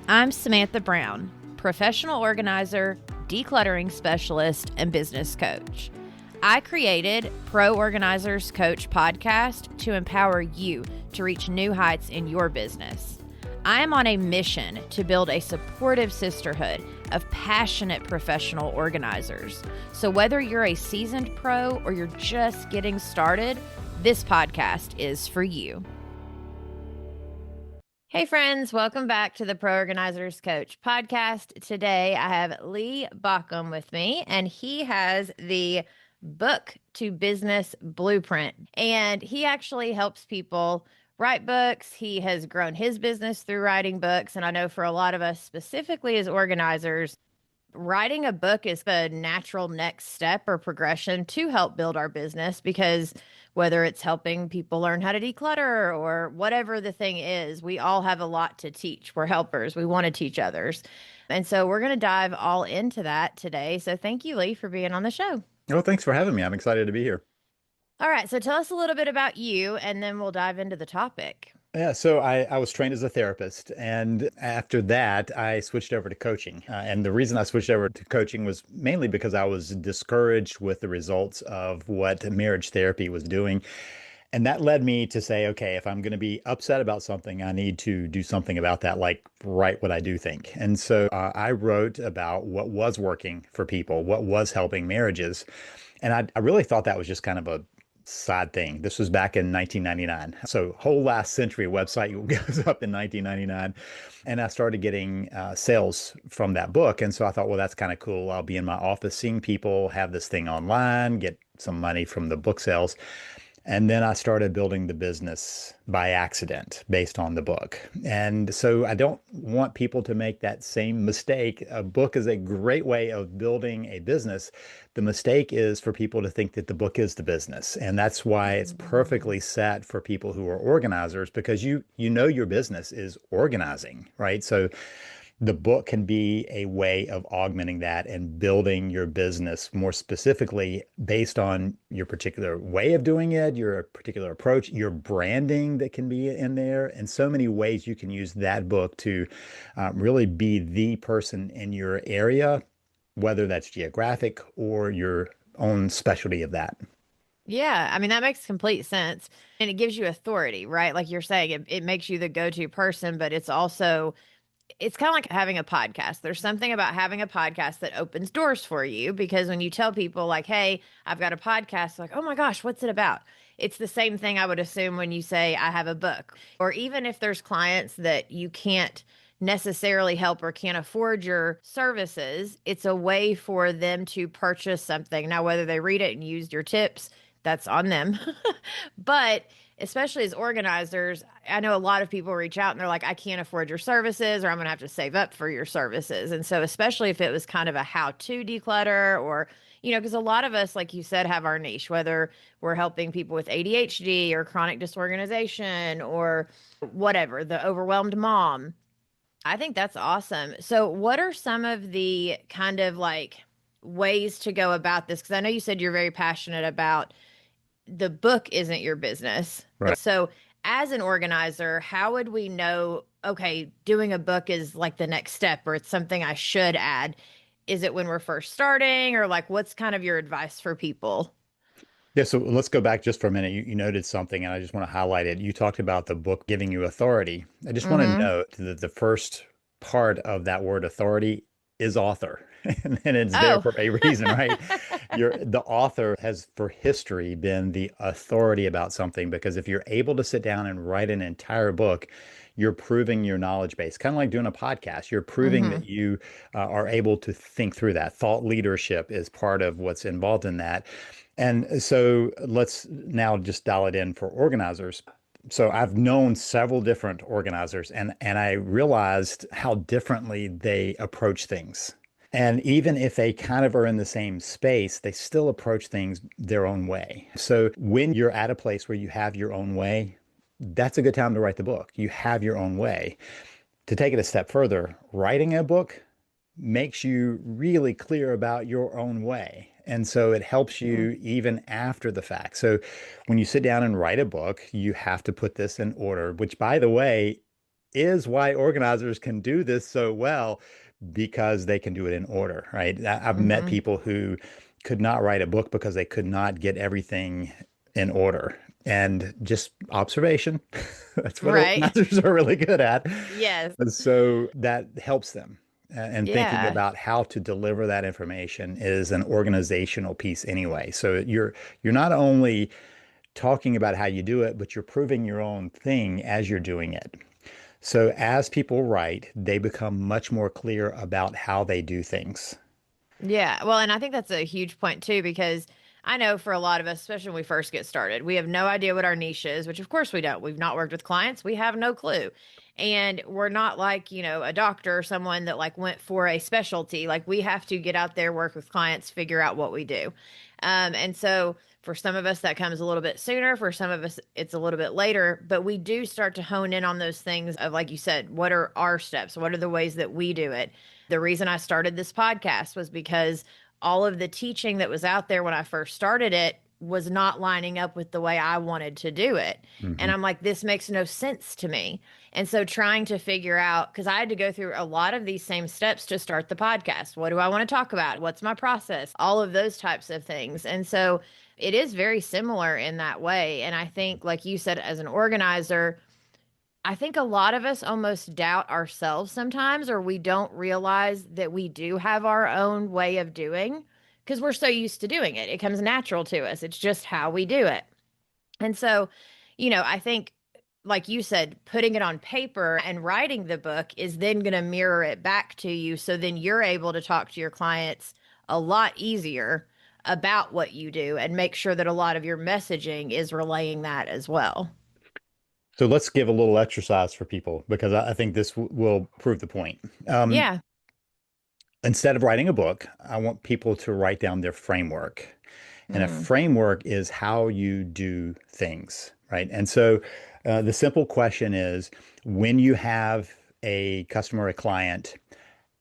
I'm Samantha Brown, professional organizer, decluttering specialist, and business coach. I created Pro Organizers Coach podcast to empower you to reach new heights in your business. I am on a mission to build a supportive sisterhood of passionate professional organizers. So whether you're a seasoned pro or you're just getting started, this podcast is for you. Hey friends, welcome back to the Pro Organizers Coach podcast. Today I have Lee Baucom with me, and he has the Book to Business Blueprint. And he actually helps people write books. He has grown his business through writing books. And I know for a lot of us, specifically as organizers, writing a book is the natural next step or progression to help build our business, because whether it's helping people learn how to declutter or whatever the thing is, we all have a lot to teach. We're helpers. We want to teach others. And so we're going to dive all into that today. So thank you, Lee, for being on the show. Well, thanks for having me. I'm excited to be here. All right. So tell us a little bit about you, and then we'll dive into the topic. Yeah, so I was trained as a therapist, and after that, I switched over to coaching. And the reason I switched over to coaching was mainly because I was discouraged with the results of what marriage therapy was doing. And that led me to say, okay, if I'm going to be upset about something, I need to do something about that, like write what I do think. And so I wrote about what was working for people, what was helping marriages. And I really thought that was just kind of a sad thing. This was back in 1999. So whole last century website goes up in 1999. And I started getting sales from that book. And so I thought, well, that's kind of cool. I'll be in my office seeing people have this thing online, get some money from the book sales. And then I started building the business by accident based on the book. And so I don't want people to make that same mistake. A book is a great way of building a business. The mistake is for people to think that the book is the business. And that's why it's perfectly set for people who are organizers, because you know your business is organizing, right? So the book can be a way of augmenting that and building your business more specifically based on your particular way of doing it, your particular approach, your branding that can be in there, and so many ways you can use that book to really be the person in your area, whether that's geographic or your own specialty of that. Yeah, I mean, that makes complete sense. And it gives you authority, right? Like you're saying, it makes you the go-to person, but it's kind of like having a podcast. There's something about having a podcast that opens doors for you, because when you tell people like, hey, I've got a podcast, like, oh my gosh, what's it about? It's the same thing I would assume when you say I have a book, or even if there's clients that you can't necessarily help or can't afford your services, it's a way for them to purchase something. Now, whether they read it and use your tips, that's on them. But especially as organizers, I know a lot of people reach out and they're like, I can't afford your services, or I'm going to have to save up for your services. And so, especially if it was kind of a how to declutter, or, because a lot of us, like you said, have our niche, whether we're helping people with ADHD or chronic disorganization or whatever, the overwhelmed mom. I think that's awesome. So, what are some of the kind of like ways to go about this? Because I know you said you're very passionate about the book isn't your business. Right. So, as an organizer, how would we know, okay, doing a book is like the next step, or it's something I should add? Is it when we're first starting, or like what's kind of your advice for people? Yeah, so let's go back just for a minute. You noted something, and I just want to highlight it. You talked about the book giving you authority. I just want to Mm-hmm. note that the first part of that word authority is author, and it's there Oh, for a reason, right? The author has for history been the authority about something, because if you're able to sit down and write an entire book, you're proving your knowledge base, kind of like doing a podcast. You're proving mm-hmm. that you are able to think through that. Thought leadership is part of what's involved in that. And so let's now just dial it in for organizers. So I've known several different organizers, and I realized how differently they approach things. And even if they kind of are in the same space, they still approach things their own way. So when you're at a place where you have your own way, that's a good time to write the book. You have your own way. To take it a step further, writing a book makes you really clear about your own way. And so it helps you even after the fact. So when you sit down and write a book, you have to put this in order, which, by the way, is why organizers can do this so well because they can do it in order, right? I've met Hmm. people who could not write a book because they could not get everything in order. And just observation, that's what Right. organizers are really good at. Yes. And so that helps them. And thinking Yeah. about how to deliver that information is an organizational piece anyway. So you're not only talking about how you do it, but you're proving your own thing as you're doing it. So as people write, they become much more clear about how they do things. Yeah. Well, and I think that's a huge point too, because I know for a lot of us, especially when we first get started, we have no idea what our niche is, which of course we don't. We've not worked with clients. We have no clue. And we're not like, a doctor or someone that like went for a specialty. Like we have to get out there, work with clients, figure out what we do. And so for some of us, that comes a little bit sooner. For some of us, it's a little bit later. But we do start to hone in on those things of, like you said, what are our steps? What are the ways that we do it? The reason I started this podcast was because all of the teaching that was out there when I first started it was not lining up with the way I wanted to do it. And Mhm. I'm like, this makes no sense to me. And so trying to figure out, because I had to go through a lot of these same steps to start the podcast. What do I want to talk about? What's my process? All of those types of things. And so it is very similar in that way. And I think, like you said, as an organizer, I think a lot of us almost doubt ourselves sometimes, or we don't realize that we do have our own way of doing because we're so used to doing it. It comes natural to us. It's just how we do it. And so, I think, like you said, putting it on paper and writing the book is then going to mirror it back to you. So then you're able to talk to your clients a lot easier about what you do and make sure that a lot of your messaging is relaying that as well. So let's give a little exercise for people because I think this will prove the point. Um, Yeah. Instead of writing a book, I want people to write down their framework. And a Mm. framework is how you do things, right? And so the simple question is when you have a customer, a client,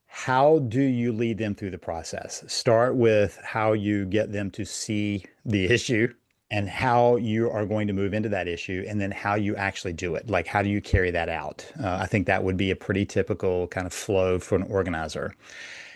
how do you lead them through the process? Start with how you get them to see the issue and how you are going to move into that issue, and then how you actually do it. Like, how do you carry that out? I think that would be a pretty typical kind of flow for an organizer.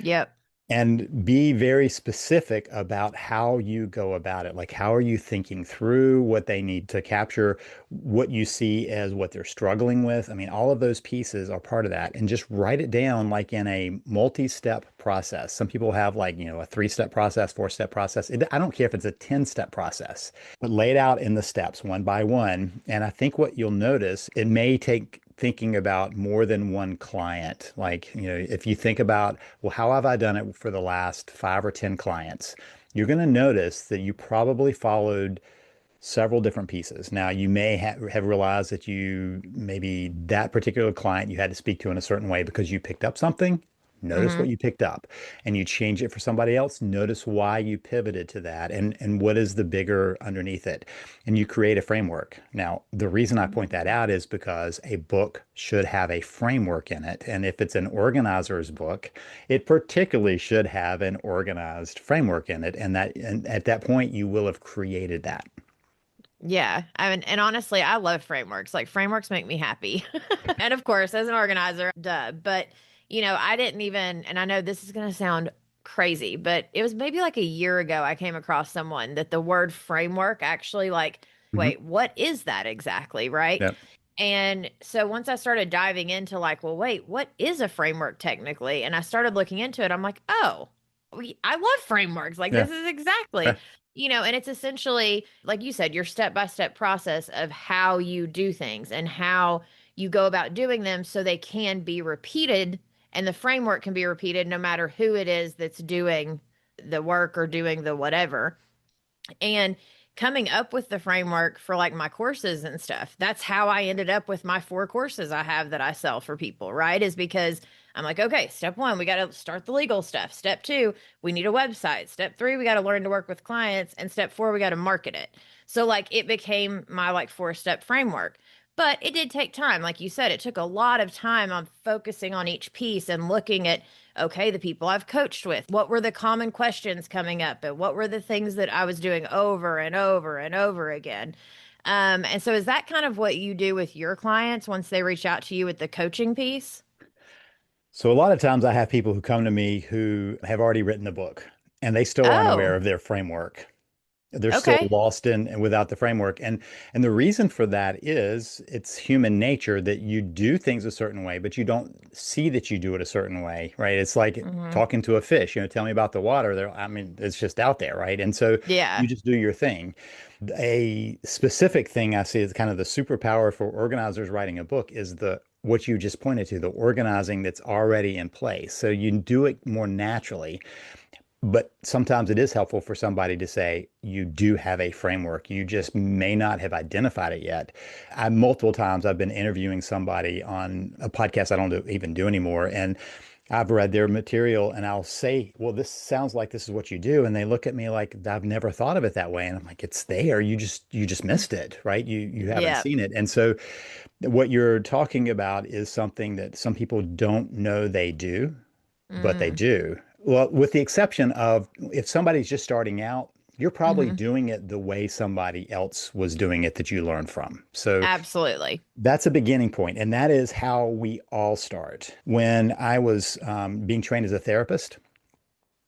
Yep. And be very specific about how you go about it. Like, how are you thinking through what they need to capture, what you see as what they're struggling with? I mean, all of those pieces are part of that. And just write it down like in a multi-step process. Some people have like, a three-step process, four-step process. I don't care if it's a 10-step process, but lay it out in the steps one by one. And I think what you'll notice, it may take thinking about more than one client. Like, if you think about, well, how have I done it for the last 5 or 10 clients? You're going to notice that you probably followed several different pieces. Now, you may have realized that you maybe that particular client you had to speak to in a certain way because you picked up something. Notice what Hmm. you picked up, and you change it for somebody else. Notice why you pivoted to that, and what is the bigger underneath it. And you create a framework. Now, the reason I point that out is because a book should have a framework in it. And if it's an organizer's book, it particularly should have an organized framework in it. And at that point, you will have created that. Yeah. I mean, and honestly, I love frameworks. Like frameworks make me happy. And of course, as an organizer, duh. But, I didn't even, and I know this is going to sound crazy, but it was maybe like a year ago I came across someone that the word framework actually like, Mhm. wait, what is that exactly? Right. Yep. And so once I started diving into like, well, wait, what is a framework technically? And I started looking into it, I'm like, oh, I love frameworks. Like Yeah. this is exactly, Okay. and it's essentially, like you said, your step-by-step process of how you do things and how you go about doing them so they can be repeated and the framework can be repeated no matter who it is that's doing the work or doing the whatever. And coming up with the framework for like my courses and stuff, that's how I ended up with my 4 courses I have that I sell for people, right? Is because I'm like, okay, step one, we got to start the legal stuff. Step two, we need a website. Step three, we got to learn to work with clients. And step four, we got to market it. So, like, it became my like 4 step framework. But it did take time. Like you said, it took a lot of time on focusing on each piece and looking at, okay, the people I've coached with, what were the common questions coming up and what were the things that I was doing over and over and over again. And so is that kind of what you do with your clients once they reach out to you with the coaching piece? So a lot of times I have people who come to me who have already written the book and they still aren't aware Oh, of their framework. They're still okay. lost in and without the framework. And the reason for that is it's human nature that you do things a certain way, but you don't see that you do it a certain way, right? It's like Hmm. talking to a fish, tell me about the water there. I mean, it's just out there, right? And so Yeah. you just do your thing. A specific thing I see as kind of the superpower for organizers writing a book is the what you just pointed to, the organizing that's already in place. So you do it more naturally. But sometimes it is helpful for somebody to say, you do have a framework. You just may not have identified it yet. Multiple times I've been interviewing somebody on a podcast I don't even do anymore. And I've read their material and I'll say, well, this sounds like this is what you do. And they look at me like I've never thought of it that way. And I'm like, it's there. You just missed it, right? You haven't Yeah. seen it. And so what you're talking about is something that some people don't know they do, but they Mm. do. Well, with the exception of if somebody's just starting out, you're probably Hmm. doing it the way somebody else was doing it that you learned from. So Absolutely. that's a beginning point, and that is how we all start. When I was being trained as a therapist,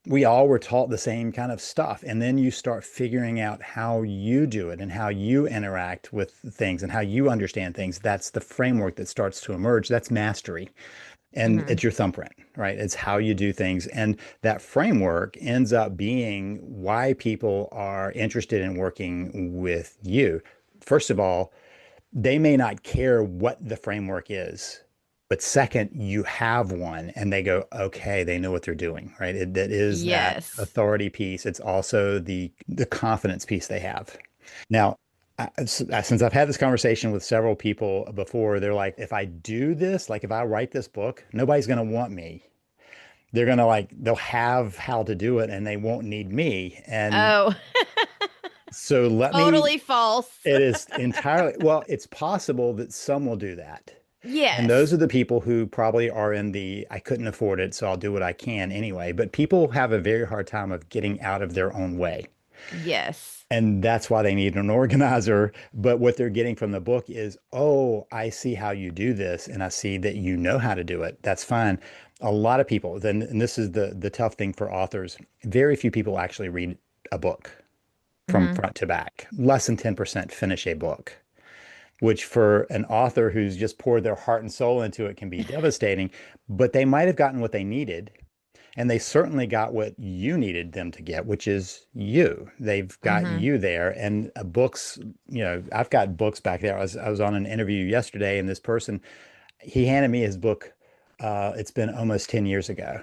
we all were taught the same kind of stuff. And then you start figuring out how you do it and how you interact with things and how you understand things. That's the framework that starts to emerge. That's mastery. And Hmm. it's your thumbprint, right? It's how you do things. And that framework ends up being why people are interested in working with you. First of all, they may not care what the framework is, but second, you have one and they go, okay, they know what they're doing, right? That is that Yes. authority piece. It's also the confidence piece they have. Now, since I've had this conversation with several people before, they're like, if I do this, like if I write this book, nobody's going to want me. They're going to they'll have how to do it and they won't need me. And Oh, so totally false. it is entirely, well, it's possible that some will do that. And those Yes. are the people who probably are in I couldn't afford it, so I'll do what I can anyway. But people have a very hard time of getting out of their own way. Yes. And that's why they need an organizer. But what they're getting from the book is, oh, I see how you do this, and I see that you know how to do it. That's fine. A lot of people, then, and this is the tough thing for authors, very few people actually read a book from Hmm. front to back. Less than 10% finish a book, which for an author who's just poured their heart and soul into it can be devastating, but they might have gotten what they needed and they certainly got what you needed them to get, which is you. They've got Hmm. you there. And books, I've got books back there. I was on an interview yesterday, and this person, he handed me his book. It's been almost 10 years ago.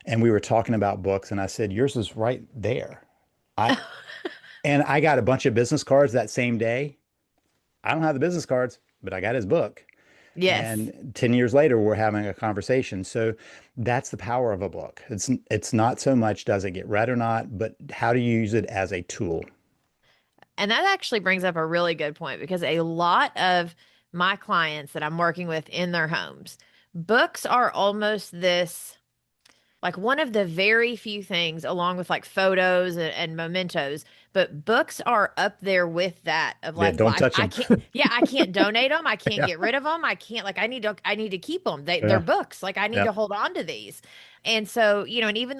And we were talking about books, and I said, yours is right there. I and I got a bunch of business cards that same day. I don't have the business cards, but I got his book. Yes. And 10 years later, we're having a conversation. So that's the power of a book. It's not so much does it get read or not, but how do you use it as a tool? And that actually brings up a really good point because a lot of my clients that I'm working with in their homes, books are almost this like one of the very few things, along with like photos and mementos, but books are up there with that of Yeah, like, well, don't touch I them. can't, yeah, I can't donate them. I can't Yeah. get rid of them. I can't, like, I need to keep them. They're Yeah. books. Like, I need Yeah. to hold on to these. And so, and even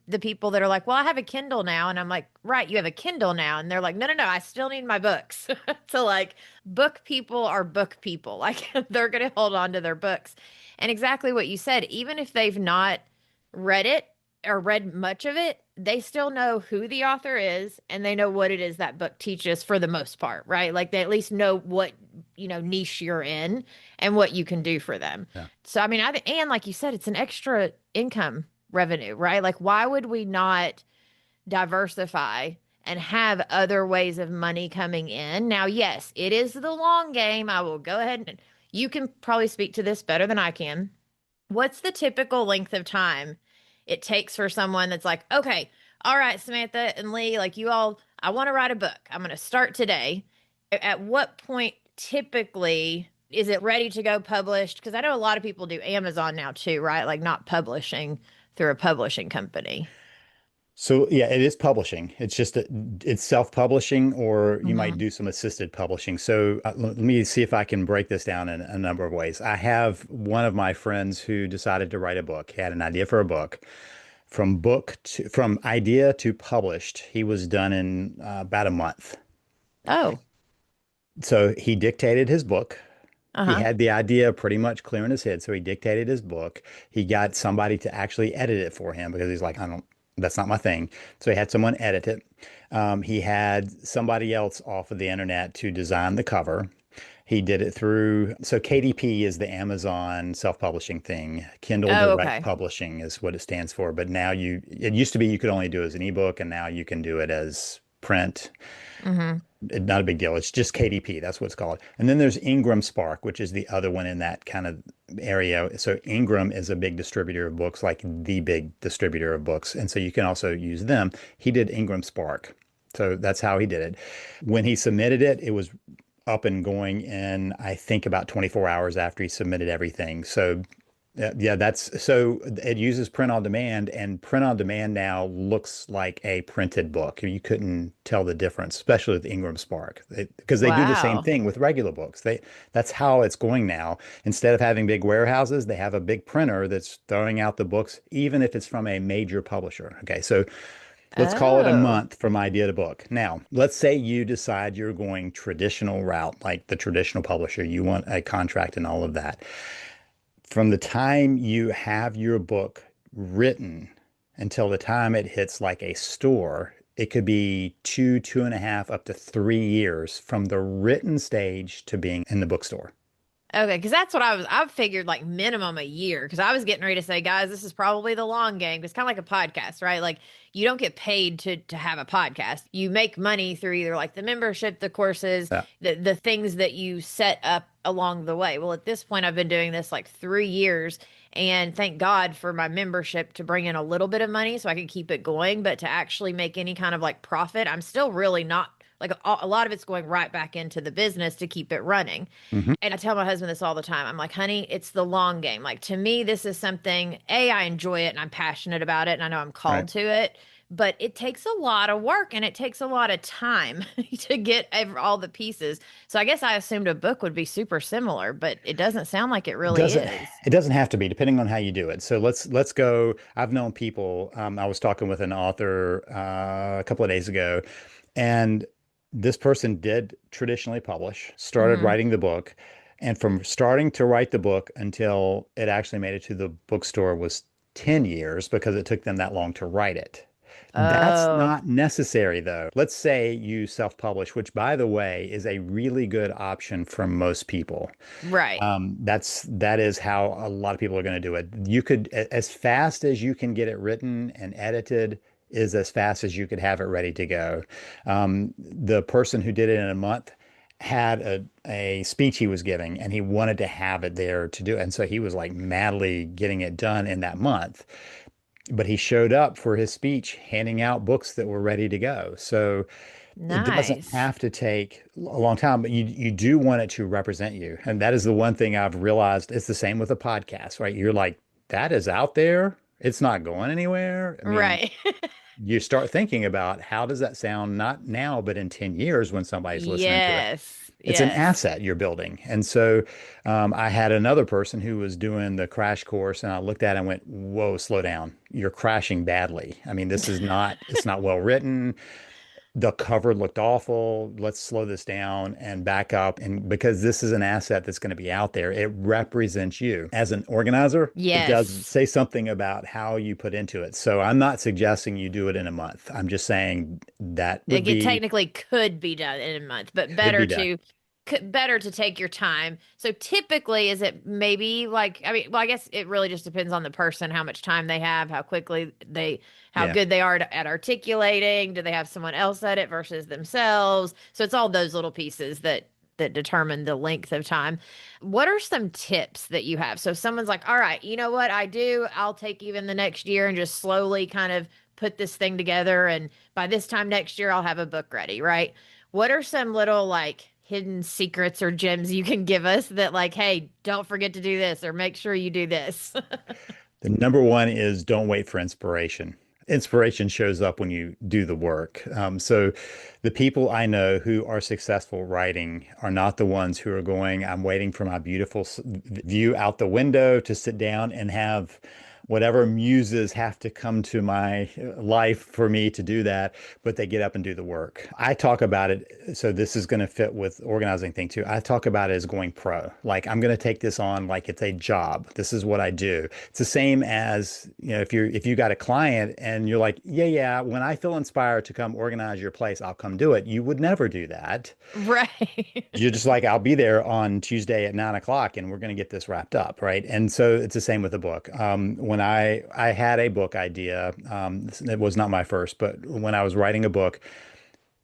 the people that are like, well, I have a Kindle now. And I'm like, right, you have a Kindle now. And they're like, no, no, no, I still need my books. So, like, book people are book people. Like, they're going to hold on to their books. And exactly what you said, even if they've not read it or read much of it, they still know who the author is and they know what it is that book teaches for the most part, right? Like they at least know what, niche you're in and what you can do for them. Yeah. So, I mean, and like you said, it's an extra income revenue, right? Like, why would we not diversify and have other ways of money coming in? Now, yes, it is the long game. I will go ahead and you can probably speak to this better than I can. What's the typical length of time it takes for someone that's like, okay, all right, Samantha and Lee, like you all, I want to write a book. I'm going to start today. At what point typically is it ready to go published? Because I know a lot of people do Amazon now too, right? Like not publishing through a publishing company. So yeah, it is publishing. It's just it's self-publishing, or you might Hmm. do some assisted publishing. So let me see if I can break this down in a number of ways. I have one of my friends who decided to write a book. He had an idea for a book. From idea to published, he was done in about a month. Oh, So he dictated his book. He uh-huh. had the idea pretty much clear in his head. So he dictated his book. He got somebody to actually edit it for him because he's like, I don't, that's not my thing. So he had someone edit it. He had somebody else off of the internet to design the cover. He did it through, so KDP is the Amazon self-publishing thing. Kindle Oh, Direct okay. Publishing is what it stands for. But now it used to be you could only do it as an ebook, and now you can do it as print. Hmm. Not a big deal. It's just KDP. That's what it's called. And then there's Ingram Spark, which is the other one in that kind of area. So Ingram is a big distributor of books, like the big distributor of books. And so you can also use them. He did Ingram Spark. So that's how he did it. When he submitted it, it was up and going in, I think, about 24 hours after he submitted everything. So yeah, that's so it uses print on demand, and print on demand now looks like a printed book. You couldn't tell the difference, especially with Ingram Spark, because they do the same Wow. thing with regular books. That's how it's going now. Instead of having big warehouses, they have a big printer that's throwing out the books, even if it's from a major publisher. Okay, so let's call it a Oh. month from idea to book. Now, let's say you decide you're going traditional route, like the traditional publisher. You want a contract and all of that. From the time you have your book written until the time it hits like a store, it could be 2.5, up to 3 years from the written stage to being in the bookstore. Okay, because that's what I figured like minimum a year. Because I was getting ready to say, guys, this is probably the long game. It's kind of like a podcast, right? Like you don't get paid to have a podcast. You make money through either like the membership, the courses, Yeah. the things that you set up along the way. Well, at this point, I've been doing this like 3 years, and thank God for my membership to bring in a little bit of money so I can keep it going. But to actually make any kind of like profit, I'm still really not like a lot of it's going right back into the business to keep it running. Hmm. And I tell my husband this all the time. I'm like, honey, it's the long game. Like to me, this is something, A, I enjoy it and I'm passionate about it and I know I'm Right. called to it, but it takes a lot of work and it takes a lot of time to get all the pieces. So I guess I assumed a book would be super similar, but it doesn't sound like it It really doesn't is. it doesn't have to be, depending on how you do it. So let's go. I've known people. I was talking with an author a couple of days ago, and this person did traditionally publish, started Hmm. writing the book, and from starting to write the book until it actually made it to the bookstore was 10 years because it took them that long to write it. That's Oh, not necessary, though. Let's say you self-publish, which, by the way, is a really good option for most people. right. That is how a lot of people are going to do it. You could, as fast as you can get it written and edited, is as fast as you could have it ready to go. The person who did it in a month had a speech he was giving, and he wanted to have it there to do it. And so he was like madly getting it done in that month. But he showed up for his speech handing out books that were ready to go. So it doesn't Nice. have to take a long time, but you do want it to represent you. And that is the one thing I've realized. It's the same with a podcast, right? You're like, that is out there. It's not going anywhere. I mean, Right. you start thinking about how does that sound not now, but in 10 years when somebody's listening to it. Yes. It's an Yes. asset you're building. And so I had another person who was doing the crash course, and I looked at it and went, whoa, slow down. You're crashing badly. I mean, it's not well written. The cover looked awful. Let's slow this down and back up. And because this is an asset that's going to be out there, it represents you as an organizer. It does Yes. say something about how you put into it. So I'm not suggesting you do it in a month. I'm just saying that would It be, technically could be done in a month, but could be done. better to take your time. So typically, is it maybe like I mean, well, I guess it really just depends on the person, how much time they have, how quickly how Yeah. good they are at articulating. Do they have someone else at it versus themselves? So it's all those little pieces that determine the length of time. What are some tips that you have? So if someone's like, all right, you know what I do? I'll take even the next year and just slowly kind of put this thing together. And by this time next year, I'll have a book ready, right? What are some little like hidden secrets or gems you can give us that, like, hey, don't forget to do this or make sure you do this? The number one is don't wait for inspiration. inspiration shows up when you do the work. So the people I know who are successful writing are not the ones who are going, I'm waiting for my beautiful view out the window to sit down and have whatever muses have to come to my life for me to do that, but they get up and do the work. I talk about it. So this is going to fit with organizing thing too. I talk about it as going pro. Like I'm going to take this on like it's a job. This is what I do. It's the same as, if you got a client and you're like, yeah, when I feel inspired to come organize your place, I'll come do it. You would never do that. Right. You're just like, I'll be there on Tuesday at 9 o'clock and we're going to get this wrapped up. Right. And so it's the same with the book. When I had a book idea, it was not my first, but when I was writing a book,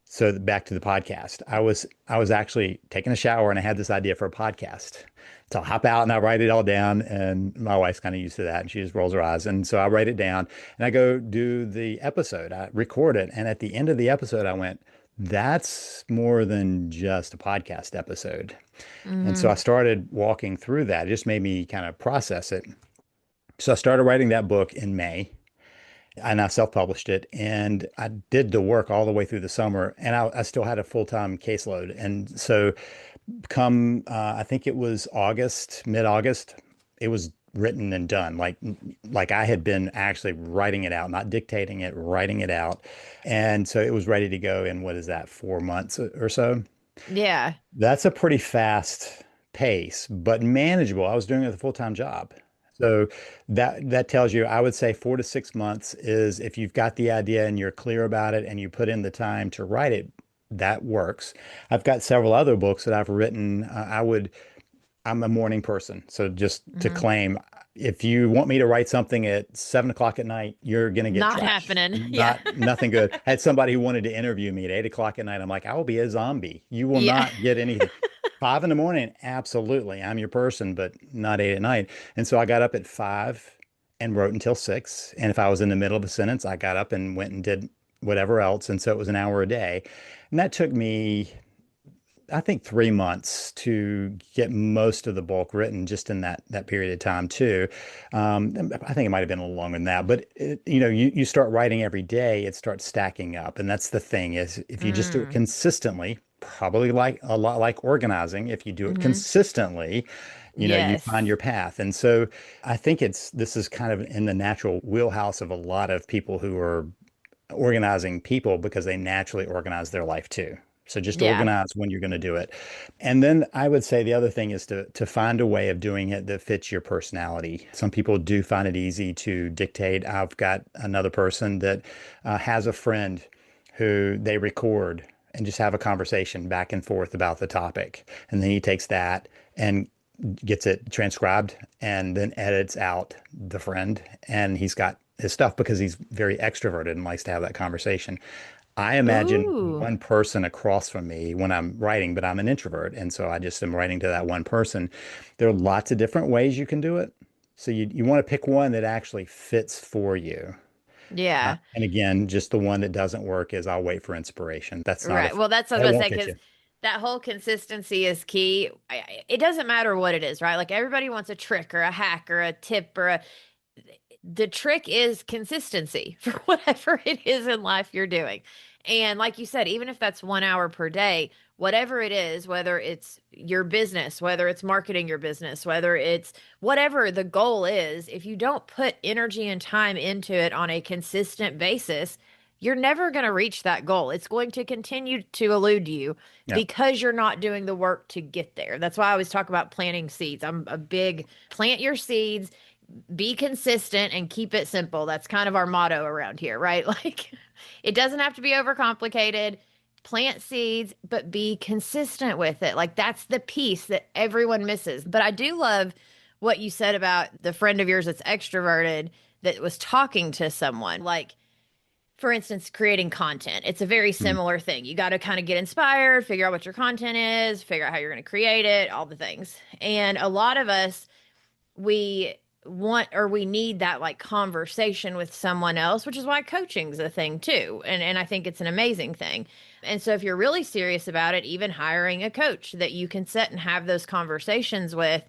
so back to the podcast, I was actually taking a shower and I had this idea for a podcast. So I'll hop out and I write it all down. And my wife's kind of used to that and she just rolls her eyes. And so I write it down and I go do the episode. I record it. And at the end of the episode, I went, that's more than just a podcast episode. And so I Hmm. started walking through that. It just made me kind of process it. So I started writing that book in May and I self-published it and I did the work all the way through the summer and I still had a full-time caseload. And so come, I think it was August, mid-August, it was written and done. Like I had been actually writing it out, not dictating it, writing it out. And so it was ready to go in, what is that, 4 months or so? Yeah. That's a pretty fast pace, but manageable. I was doing it as a full-time job. So that tells you, I would say 4 to 6 months is if you've got the idea and you're clear about it and you put in the time to write it, that works. I've got several other books that I've written. I'm a morning person. So just to Hmm. claim, if you want me to write something at 7 o'clock at night, you're going to get Not trash. happening. Yeah. Nothing good. I had somebody who wanted to interview me at 8 o'clock at night. I'm like, I will be a zombie. You will Yeah. not get anything. 5 in the morning, absolutely. I'm your person, but not 8 at night. And so I got up at 5 and wrote until 6. And if I was in the middle of a sentence, I got up and went and did whatever else. And so it was an hour a day. And that took me, I think, 3 months to get most of the bulk written just in that period of time too. I think it might have been a little longer than that, but you start writing every day, it starts stacking up, and that's the thing is if you just do it Mm. consistently, probably like a lot like organizing, if you do it Hmm. consistently, you find Yes. your path. And so I think this is kind of in the natural wheelhouse of a lot of people who are organizing people because they naturally organize their life too. So just Yeah. organize when you're going to do it. And then I would say the other thing is to find a way of doing it that fits your personality. Some people do find it easy to dictate. I've got another person that has a friend who they record and just have a conversation back and forth about the topic. And then he takes that and gets it transcribed and then edits out the friend. And he's got his stuff because he's very extroverted and likes to have that conversation. I imagine Ooh. one person across from me when I'm writing, but I'm an introvert. And so I just am writing to that one person. There are lots of different ways you can do it. So you want to pick one that actually fits for you. Yeah. And again, just the one that doesn't work is I'll wait for inspiration. That's not a, Right. Well, that's what I that was won't about to say fit because you. that whole consistency is key. It doesn't matter what it is, right? Like everybody wants a trick or a hack or a tip or a the trick is consistency for whatever it is in life you're doing. And like you said, even if that's 1 hour per day, whatever it is, whether it's your business, whether it's marketing your business, whether it's whatever the goal is, if you don't put energy and time into it on a consistent basis, you're never going to reach that goal. It's going to continue to elude you Yeah. because you're not doing the work to get there. That's why I always talk about planting seeds. I'm a big plant your seeds, be consistent and keep it simple. That's kind of our motto around here, right? Like it doesn't have to be overcomplicated. Plant seeds, but be consistent with it. Like that's the piece that everyone misses. But I do love what you said about the friend of yours that's extroverted that was talking to someone. Like, for instance, creating content. It's a very Mhm. similar thing. You got to kind of get inspired, figure out what your content is, figure out how you're going to create it, all the things. And a lot of us we want or we need that like conversation with someone else, which is why coaching's a thing too. And I think it's an amazing thing. And so if you're really serious about it, even hiring a coach that you can sit and have those conversations with.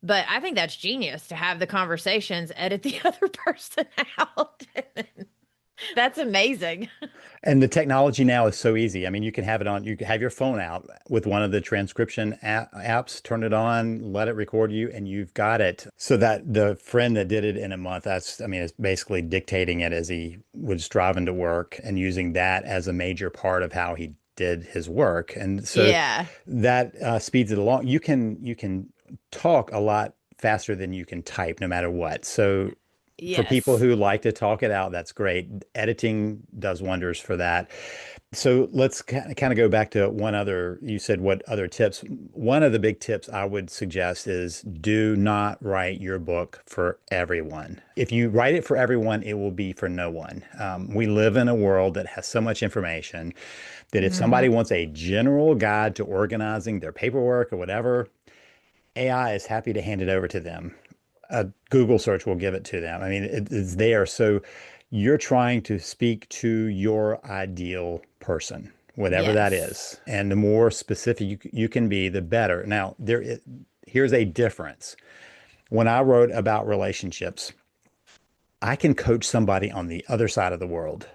But I think that's genius to have the conversations, edit the other person out. That's amazing. And the technology now is so easy. I mean, you can have it on, you can have your phone out with one of the transcription apps, turn it on, let it record you, and you've got it. So that the friend that did it in a month, that's, I mean, it's basically dictating it as he was driving to work and using that as a major part of how he did his work. And so Yeah. that speeds it along. You can talk a lot faster than you can type, no matter what. So for people Yes. who like to talk it out, that's great. Editing does wonders for that. So let's kind of go back to one other, you said what other tips? One of the big tips I would suggest is do not write your book for everyone. If you write it for everyone, it will be for no one. We live in a world that has so much information that if Hmm. somebody wants a general guide to organizing their paperwork or whatever, AI is happy to hand it over to them. A Google search will give it to them. I mean, it's there. So you're trying to speak to your ideal person, whatever that Yes. is. And the more specific you can be, the better. Now, here's a difference. When I wrote about relationships, I can coach somebody on the other side of the world.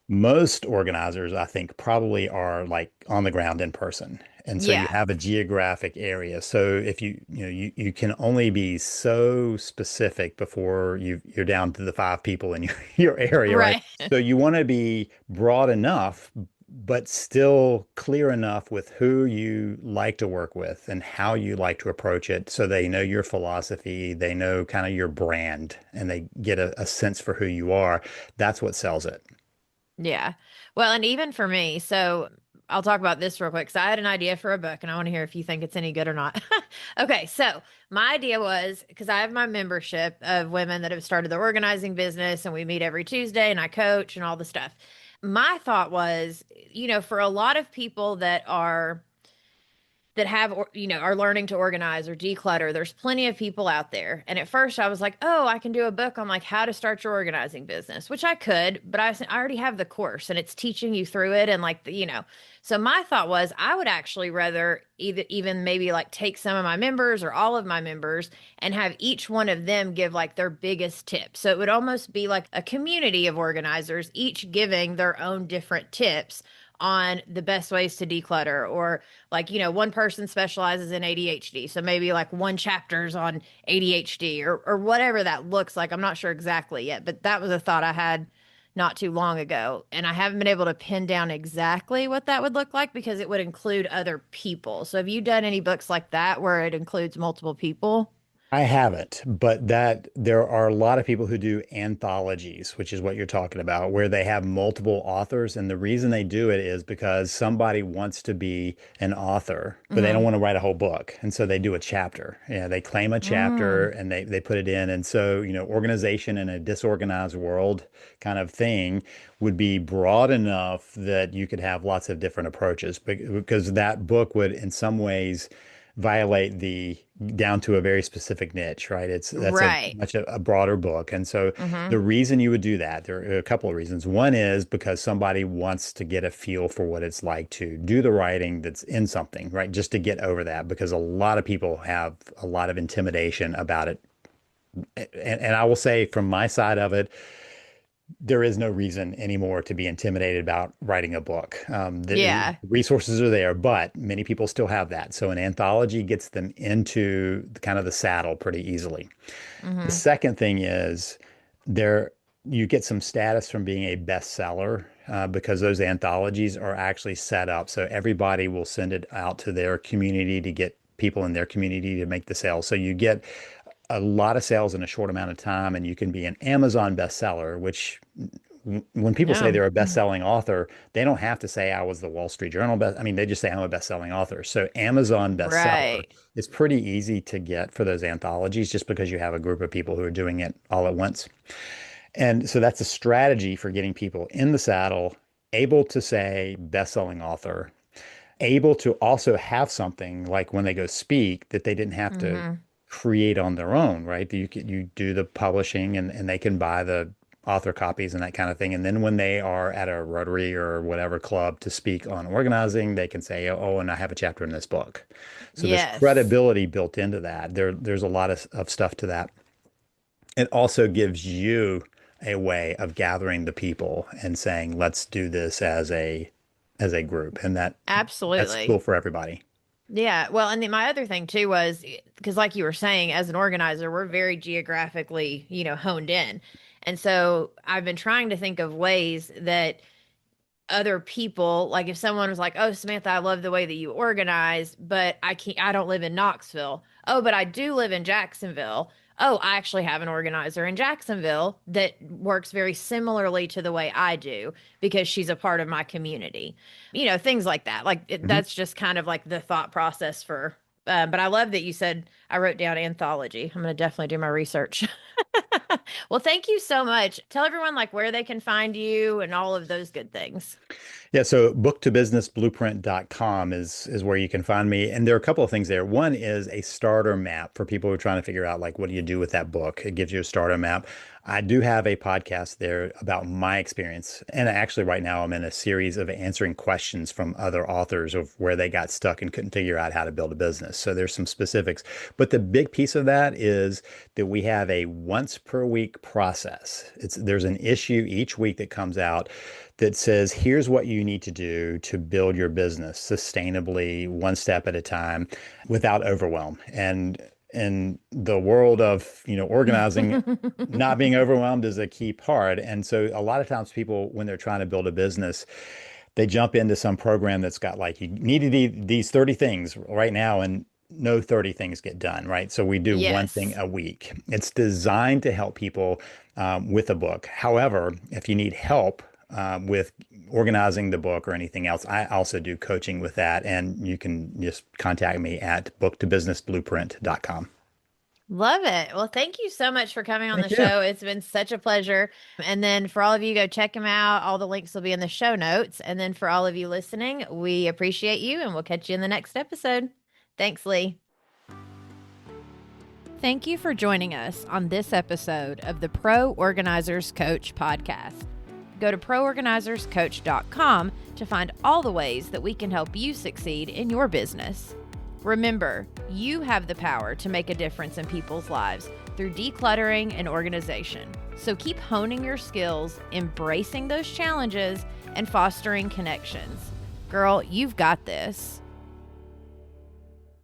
Most organizers, I think, probably are like on the ground in person. And so you Yeah. have a geographic area. So if you can only be so specific before you're down to the five people in your area, right? Right. So you want to be broad enough, but still clear enough with who you like to work with and how you like to approach it. So they know your philosophy, they know kind of your brand, and they get a sense for who you are. That's what sells it. Yeah. Well, and even for me, so I'll talk about this real quick. So I had an idea for a book and I want to hear if you think it's any good or not. Okay. So my idea was because I have my membership of women that have started the organizing business and we meet every Tuesday and I coach and all the stuff. My thought was, for a lot of people that have are learning to organize or declutter, there's plenty of people out there. And at first I was like, oh, I can do a book on like how to start your organizing business, which I could, but I already have the course and it's teaching you through it. And like so my thought was I would actually rather even maybe like take some of my members or all of my members and have each one of them give like their biggest tip. So it would almost be like a community of organizers, each giving their own different tips on the best ways to declutter, or like one person specializes in ADHD, so maybe like one chapter's on ADHD or whatever that looks like. I'm not sure exactly yet, but that was a thought I had not too long ago, and I haven't been able to pin down exactly what that would look like because it would include other people. So have you done any books like that where it includes multiple people? I haven't, but that there are a lot of people who do anthologies, which is what you're talking about, where they have multiple authors. And the reason they do it is because somebody wants to be an author, but they don't Mm-hmm. want to write a whole book. And so they do a chapter. Yeah, they claim a chapter Mm. and they put it in. And so, organization in a disorganized world kind of thing would be broad enough that you could have lots of different approaches because that book would, in some ways, violate the down to a very specific niche, right? That's a Right. much a broader book. And so Mm-hmm. the reason you would do that, there are a couple of reasons. One is because somebody wants to get a feel for what it's like to do the writing that's in something, right? Just to get over that, because a lot of people have a lot of intimidation about it. And I will say from my side of it, there is no reason anymore to be intimidated about writing a book. The Yeah. resources are there, but many people still have that. So an anthology gets them into kind of the saddle pretty easily. The Mm-hmm. second thing is there you get some status from being a bestseller because those anthologies are actually set up. So everybody will send it out to their community to get people in their community to make the sales. So you get a lot of sales in a short amount of time, and you can be an Amazon bestseller, which when people say No. they're a best-selling author, they don't have to say I was the Wall Street Journal best. I mean, they just say I'm a best-selling author. So Amazon bestseller Right. is pretty easy to get for those anthologies just because you have a group of people who are doing it all at once. And so that's a strategy for getting people in the saddle, able to say best-selling author, able to also have something like when they go speak that they didn't have to Mm-hmm. create on their own, right? You do the publishing and they can buy the author copies and that kind of thing. And then when they are at a Rotary or whatever club to speak on organizing, they can say, oh, and I have a chapter in this book. So there's Yes. credibility built into that. There's a lot of stuff to that. It also gives you a way of gathering the people and saying, let's do this as a group. And that's cool Absolutely. for everybody. Yeah. Well, and then my other thing too was because, like you were saying, as an organizer, we're very geographically, honed in. And so I've been trying to think of ways that other people, like if someone was like, "Oh, Samantha, I love the way that you organize, but I don't live in Knoxville. Oh, but I do live in Jacksonville. Oh, I actually have an organizer in Jacksonville that works very similarly to the way I do because she's a part of my community." Things like that. Like Mhm. that's just kind of like the thought process for. But I love that you said I wrote down anthology. I'm going to definitely do my research. Well, thank you so much. Tell everyone like where they can find you and all of those good things. Yeah, so booktobusinessblueprint.com is where you can find me. And there are a couple of things there. One is a starter map for people who are trying to figure out like what do you do with that book? It gives you a starter map. I do have a podcast there about my experience. And actually right now I'm in a series of answering questions from other authors of where they got stuck and couldn't figure out how to build a business. So there's some specifics. But the big piece of that is that we have a once per week process. There's an issue each week that comes out that says, here's what you need to do to build your business sustainably, one step at a time, without overwhelm. And in the world of, organizing, not being overwhelmed is a key part. And so a lot of times people, when they're trying to build a business, they jump into some program that's got like, you need to do these 30 things right now, and no 30 things get done, right? So we do one thing Yes. a week. It's designed to help people with a book. However, if you need help with organizing the book or anything else, I also do coaching with that. And you can just contact me at booktobusinessblueprint.com. Love it. Well, thank you so much for coming on the Thank you. show. It's been such a pleasure. And then for all of you, go check him out. All the links will be in the show notes. And then for all of you listening, we appreciate you and we'll catch you in the next episode. Thanks, Lee. Thank you for joining us on this episode of the Pro Organizers Coach podcast. Go to proorganizerscoach.com to find all the ways that we can help you succeed in your business. Remember, you have the power to make a difference in people's lives through decluttering and organization. So keep honing your skills, embracing those challenges, and fostering connections. Girl, you've got this.